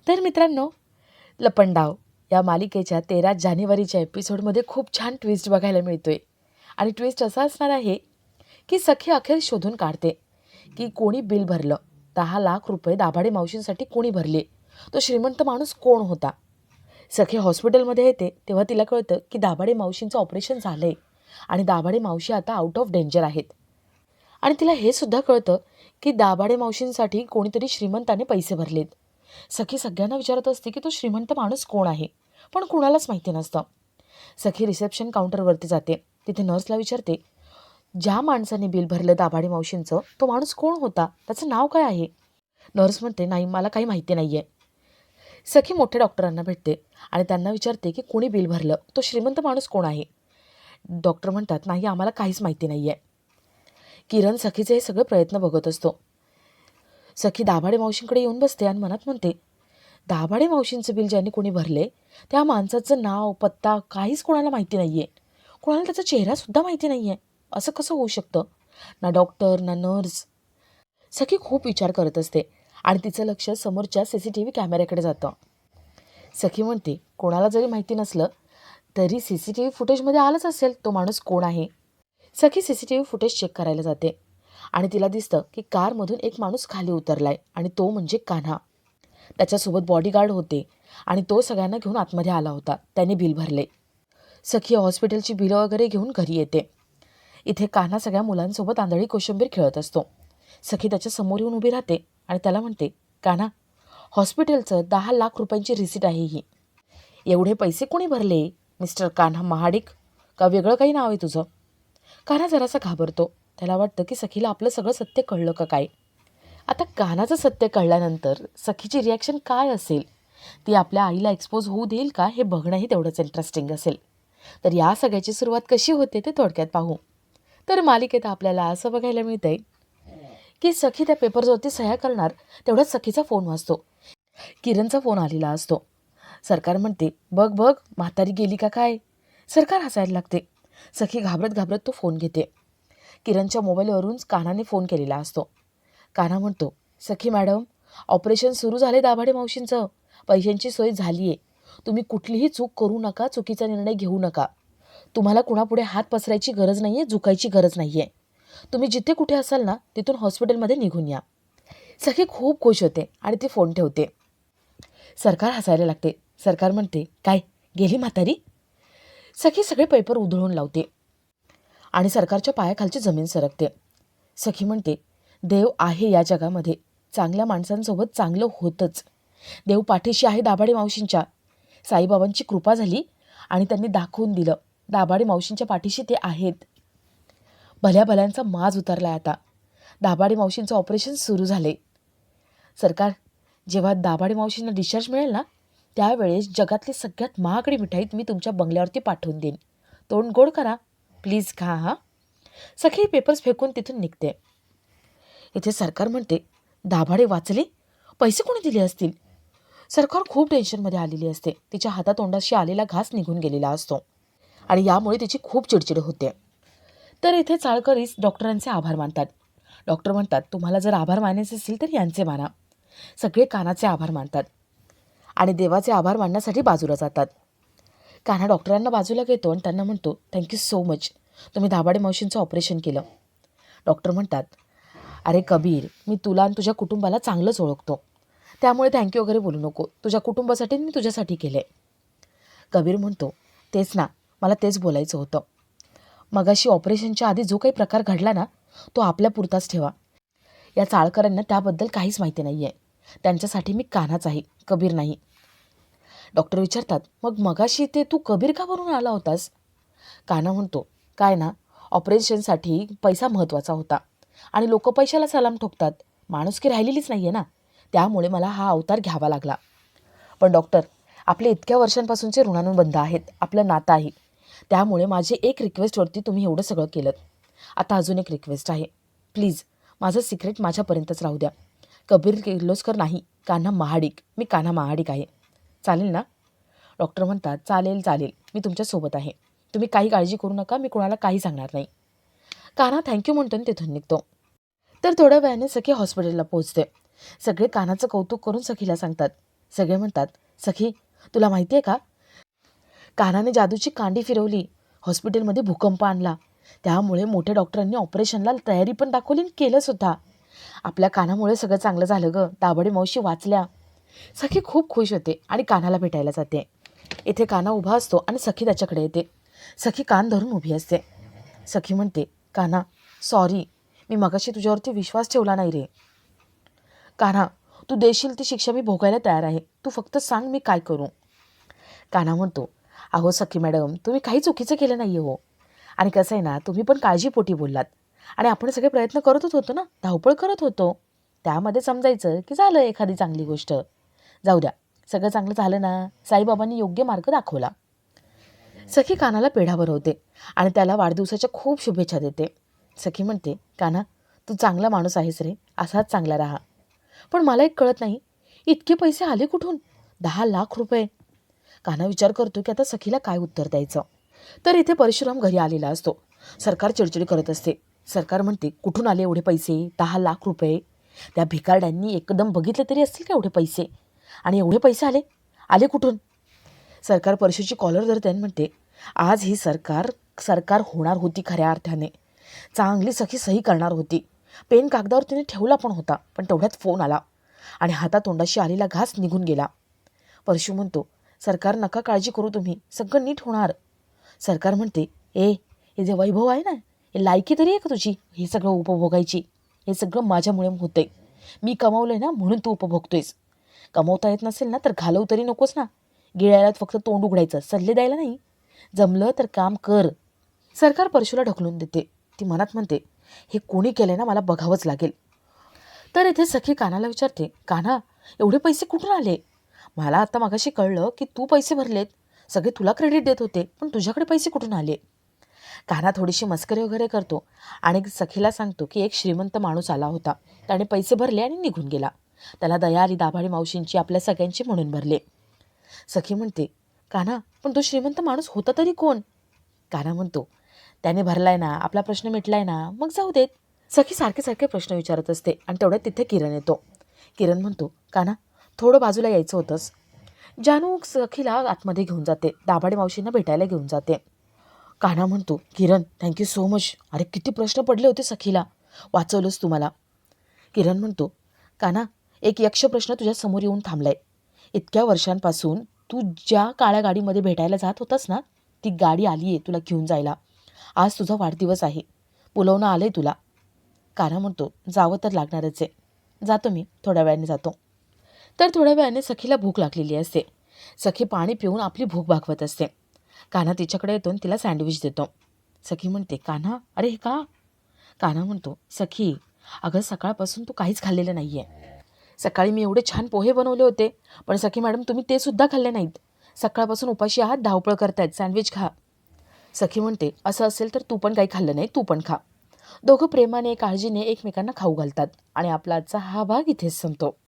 तर मित्रांनो, लपंडाव या मालिकेच्या 13 जानेवारीच्या एपिसोडमध्ये खूप छान ट्विस्ट बघायला मिळतोय. आणि ट्विस्ट असा असणार आहे की सखी अखेर शोधून काढते की कोणी बिल भरलं. 10 लाख रुपये दाभाडे मावशींसाठी कोणी भरले, तो श्रीमंत माणूस कोण होता. सखी हॉस्पिटलमध्ये येते तेव्हा तिला कळतं की दाभाडे मावशींचं ऑपरेशन झालंय आणि दाभाडे मावशी आता आउट ऑफ डेंजर आहेत. आणि तिला हे सुद्धा कळतं की दाभाडे मावशींसाठी कोणीतरी श्रीमंताने पैसे भरलेत. सखी सगळ्यांना विचारत असते की तो श्रीमंत माणूस कोण आहे, पण कुणालाच माहिती नसतं. सखी रिसेप्शन काउंटरवरती जाते. तिथे नर्सला विचारते, ज्या माणसाने बिल भरलं दाभाडे मावशींचं तो माणूस कोण होता, त्याचं नाव काय आहे. नर्स म्हणते, नाही, मला काही माहिती नाही आहे. सखी मोठ्या डॉक्टरांना भेटते आणि त्यांना विचारते की कोणी बिल भरलं, तो श्रीमंत माणूस कोण आहे. डॉक्टर म्हणतात, नाही, आम्हाला काहीच माहिती नाही आहे. किरण सखीचे हे सगळे प्रयत्न बघत असतो. सखी दाभाडे मावशींकडे येऊन बसते आणि मनात म्हणते, दाभाडे मावशींचं बिल ज्यांनी कोणी भरले त्या माणसाचं नाव पत्ता काहीच कोणाला माहिती नाही आहे. कोणाला त्याचा चेहरासुद्धा माहिती नाही आहे. असं कसं होऊ शकतं. ना डॉक्टर ना नर्स. सखी खूप विचार करत असते आणि तिचं लक्ष समोरच्या CCTV कॅमेऱ्याकडे जातं. सखी म्हणते, कोणाला जरी माहिती नसलं तरी CCTV फुटेजमध्ये आलंच असेल तो माणूस कोण आहे. सखी CCTV फुटेज चेक करायला जाते आणि तिला दिसतं की कारमधून एक माणूस खाली उतरलाय आणि तो म्हणजे कान्हा. त्याच्यासोबत बॉडीगार्ड होते आणि तो सगळ्यांना घेऊन आतमध्ये आला होता. त्याने बिल भरले. सखी हॉस्पिटलची बिलं वगैरे घेऊन घरी येते. इथे कान्हा सगळ्या मुलांसोबत आंधळी कोशिंबीर खेळत असतो. सखी त्याच्या समोर येऊन उभी राहते आणि त्याला म्हणते, कान्हा, हॉस्पिटलचं 10 लाख रुपयांची रिसीट आहे ही. एवढे पैसे कोणी भरले, मिस्टर कान्हा महाडिक, का वेगळं काही नाव आहे तुझं. कान्हा जरासा घाबरतो. त्याला वाटतं की सखीला आपलं सगळं सत्य कळलं का काय. आता कान्हाचं सत्य कळल्यानंतर सखीची रिॲक्शन काय असेल, ती आपल्या आईला एक्सपोज होऊ देईल का, हे बघणंही तेवढंच इंटरेस्टिंग असेल. तर या सगळ्याची सुरुवात कशी होते ते थोडक्यात पाहू. तर मालिकेत आपल्याला असं बघायला मिळतंय की सखी त्या पेपरवरती सह्या करणार तेवढ्याच सखीचा फोन वाजतो. किरणचा फोन आलेला असतो. सरकार म्हणते, बघ बघ, म्हातारी गेली का काय. सरकार हसायला लागते. सखी घाबरत घाबरत तो फोन घेते. किरणच्या मोबाईलवरून कान्हाने फोन केलेला असतो. कान्हा म्हणतो, सखी मॅडम, ऑपरेशन सुरू झाले दाभाडे मावशींचं. पैशांची सोय झाली आहे. तुम्ही कुठलीही चूक करू नका, चुकीचा निर्णय घेऊ नका. तुम्हाला कुणापुढे हात पसरायची गरज नाही आहे, झुकायची गरज नाही आहे. तुम्ही जिथे कुठे असाल ना, तिथून हॉस्पिटलमध्ये निघून या. सखी खूप खुश होते आणि ती फोन ठेवते. सरकार हसायला लागते. सरकार म्हणते, काय, गेली म्हातारी. सखी सगळे पेपर उधळून लावते आणि सरकारच्या पायाखालची जमीन सरकते. सखी म्हणते, देव आहे या जगामध्ये. चांगल्या माणसांसोबत चांगलं होतंच. देव पाठीशी आहे दाभाडे मावशींच्या. साईबाबांची कृपा झाली आणि त्यांनी दाखवून दिलं, दाभाडे मावशींच्या पाठीशी ते आहेत. भल्या भल्यांचा माज उतरलाय आता. दाभाडे मावशींचं ऑपरेशन सुरू झाले. सरकार, जेव्हा दाभाडे मावशींना डिस्चार्ज मिळेल ना, त्यावेळेस जगातली सगळ्यात महागडी मिठाई मी तुमच्या बंगल्यावरती पाठवून देईन. तोंड गोड करा, प्लीज खा हां. सखी पेपर्स फेकून तिथून निघते. इथे सरकार म्हणते, दाभाडे वाचले, पैसे कोणी दिले असतील. सरकार खूप टेन्शनमध्ये आलेली असते. तिच्या हातातोंडाशी आलेला घास निघून गेलेला असतो आणि यामुळे तिची खूप चिडचिड होते. तर इथे चाळकरीच डॉक्टरांचे आभार मानतात. डॉक्टर म्हणतात, तुम्हाला जर आभार मानायचे असतील तर यांचे माना. सगळे कान्हाचे आभार मानतात आणि देवाचे आभार मानण्यासाठी बाजूला जातात. कान्हा डॉक्टरांना बाजूला घेतो आणि त्यांना म्हणतो, थँक्यू सो मच, तुम्ही दाभाडे मावशींचं ऑपरेशन केलं. डॉक्टर म्हणतात, अरे कबीर, मी तुला आणि तुझ्या कुटुंबाला चांगलंच ओळखतो, त्यामुळे थँक्यू वगैरे बोलू नको. तुझ्या कुटुंबासाठी मी तुझ्यासाठी केलं आहे. कबीर म्हणतो, तेच ना, मला तेच बोलायचं होतं. मगाशी ऑपरेशनच्या आधी जो काही प्रकार घडला ना, तो आपल्यापुरताच ठेवा. या चाळकरांना त्याबद्दल काहीच माहिती नाही आहे. त्यांच्यासाठी मी कान्हाच आहे, कबीर नाही. डॉक्टर विचारतात, मग मगाशी ते तू कबीर का बनून आला होतास. कान्हा म्हणतो, काय ना, ऑपरेशनसाठी पैसा महत्त्वाचा होता आणि लोक पैशाला सलाम ठोकतात. माणुसकी राहिलेलीच नाही आहे ना, त्यामुळे मला हा अवतार घ्यावा लागला. पण डॉक्टर, आपले इतक्या वर्षांपासूनचे ऋणानुबंध आहेत, आपलं नातं आहे. त्यामुळे माझी एक रिक्वेस्टवरती तुम्ही एवढं सगळं केलं. आता अजून एक रिक्वेस्ट आहे, प्लीज माझं सिक्रेट माझ्यापर्यंतच राहू द्या. कबीर किर्लोस्कर नाही, कान्हा महाडिक. मी कान्हा महाडिक आहे. चालेल ना. डॉक्टर म्हणतात, चालेल चालेल, मी तुमच्यासोबत आहे. तुम्ही काही काळजी करू नका, मी कोणाला काही सांगणार नाही. कान्हा थँक्यू म्हणतो आणि तिथून निघतो. तर थोड्या वेळाने सखी हॉस्पिटलला पोहोचते. सगळे कान्हाचं कौतुक करून सखीला सांगतात, सगळे म्हणतात, सखी तुला माहिती आहे का, कानाने जादूची कांडी फिरवली, हॉस्पिटलमध्ये भूकंप आणला, त्यामुळे मोठ्या डॉक्टरांनी ऑपरेशनला तयारी पण दाखवली आणि केलं सुद्धा. आपल्या कानामुळे सगळं चांगलं झालं गं, दाभाडे मावशी वाचल्या. सखी खूप खुश होते आणि कानाला भेटायला जाते. इथे काना उभा असतो आणि सखी त्याच्याकडे येते. सखी कान धरून उभी असते. सखी म्हणते, काना सॉरी, मी मगाशी तुझ्यावरती विश्वास ठेवला नाही रे. कान्हा, तू देशील ती शिक्षा मी भोगायला तयार आहे, तू फक्त सांग मी काय करू. कान्हा म्हणतो, अहो सखी मॅडम, तुम्ही काही चुकीचं केलं नाही हो. आणि कसं आहे ना, तुम्ही पण काळजीपोटी बोललात आणि आपण सगळे प्रयत्न करतच होतो ना, धावपळ करत होतो. त्यामध्ये समजायचं की झालं एखादी चांगली गोष्ट. जाऊ द्या, सगळं चांगलं झालं ना, साईबाबांनी योग्य मार्ग दाखवला. सखी कानाला पेढा भरवते आणि त्याला वाढदिवसाच्या खूप शुभेच्छा देते. सखी म्हणते, कान्हा तू चांगला माणूस आहेस रे, असाच चांगला राहा. पण मला एक कळत नाही, इतके पैसे आले कुठून? 10 लाख रुपये. कान्हा विचार करतो की आता सखीला काय उत्तर द्यायचं. तर इथे परशुराम घरी आलेला असतो. सरकार चिडचिड करत असते. सरकार म्हणते, कुठून आले एवढे पैसे? 10 लाख रुपये. त्या भिकारड्यांनी एकदम बघितले तरी असतील का एवढे पैसे? आणि एवढे पैसे आले आले कुठून? सरकार परशुची कॉलर धरते आणि म्हणते, आज ही सरकार सरकार होणार होती खऱ्या अर्थाने. चांगली सखी सही करणार होती. पेन कागदावर तिने ठेवला पण होता, पण तेवढ्यात फोन आला आणि हातातोंडाशी आलेला घास निघून गेला. परशु म्हणतो, सरकार नका काळजी करू तुम्ही, सगळं नीट होणार. सरकार म्हणते, हे जे वैभव आहे ना, हे लायकी तरी आहे का तुझी हे सगळं उपभोगायची? हे सगळं माझ्यामुळे होतंय. मी कमावलंय ना म्हणून तू उपभोगतोयस. कमवता येत नसेल ना तर घालवू तरी नकोस ना. गिळायला फक्त तोंड उघडायचं, सल्ले द्यायला नाही. जमलं तर काम कर. सरकार परशुला ढकलून देते. ती मनात म्हणते, हे कोणी केलंय ना, मला बघावंच लागेल. तर इथे सखी कानाला विचारते, कान्हा एवढे पैसे कुठून आले? मला आता मगाशी कळलं की तू पैसे भरलेत, सगळे तुला क्रेडिट देत होते, पण तुझ्याकडे पैसे कुठून आले? कान्हा थोडीशी मस्करी वगैरे करतो आणि सखीला सांगतो की एक श्रीमंत माणूस आला होता, त्याने पैसे भरले आणि निघून गेला. त्याला दया आली दाभाडे मावशींची, आपल्या सगळ्यांची, म्हणून भरले. सखी म्हणते, कान्हा पण तो श्रीमंत माणूस होता तरी कोण? कान्हा म्हणतो, त्याने भरलाय ना, आपला प्रश्न मिटलाय ना, मग जाऊ देत. सखी सारखे सारखे प्रश्न विचारत असते आणि तेवढ्यात तिथे किरण येतो. किरण म्हणतो, कान्हा थोडं बाजूला यायचं होतंस. जानू सखीला आतमध्ये घेऊन जाते, दाभाडे मावशींना भेटायला घेऊन जाते. कान्हा म्हणतो, किरण थँक्यू सो मच. अरे किती प्रश्न पडले होते सखीला, वाचवलंस तू मला. किरण म्हणतो, कान्हा एक यक्ष प्रश्न तुझ्या समोर येऊन थांबलाय. इतक्या वर्षांपासून तू ज्या काळ्या गाडीमध्ये भेटायला जात होतास ना, ती गाडी आली आहे तुला घेऊन जायला. आज तुझा वाढदिवस आहे, बोलवणं आलंय तुला. कान्हा म्हणतो, जावं तर लागणारच आहे. जातो मी, थोड्या वेळाने जातो. तर थोड्या वेळाने सखीला भूक लागलेली असते. सखी पाणी पिऊन आपली भूक भागवत असते. कान्हा तिच्याकडे येतो आणि तिला सँडविच देतो. सखी म्हणते, कान्हा अरे हे का? कान्हा म्हणतो, सखी अगं सकाळपासून तू काहीच खाल्लेलं नाही आहे. सकाळी मी एवढे छान पोहे बनवले होते, पण सखी मॅडम तुम्ही ते सुद्धा खाल्ले नाहीत. सकाळपासून उपाशी आहात, धावपळ करतायत, सँडविच खा. सखी म्हणते, असं असेल तर तू पण काही खाल्लं नाही, तू पण खा. दोघं प्रेमाने काळजीने एकमेकांना खाऊ घालतात आणि आपला आजचा हा भाग इथेच संपतो.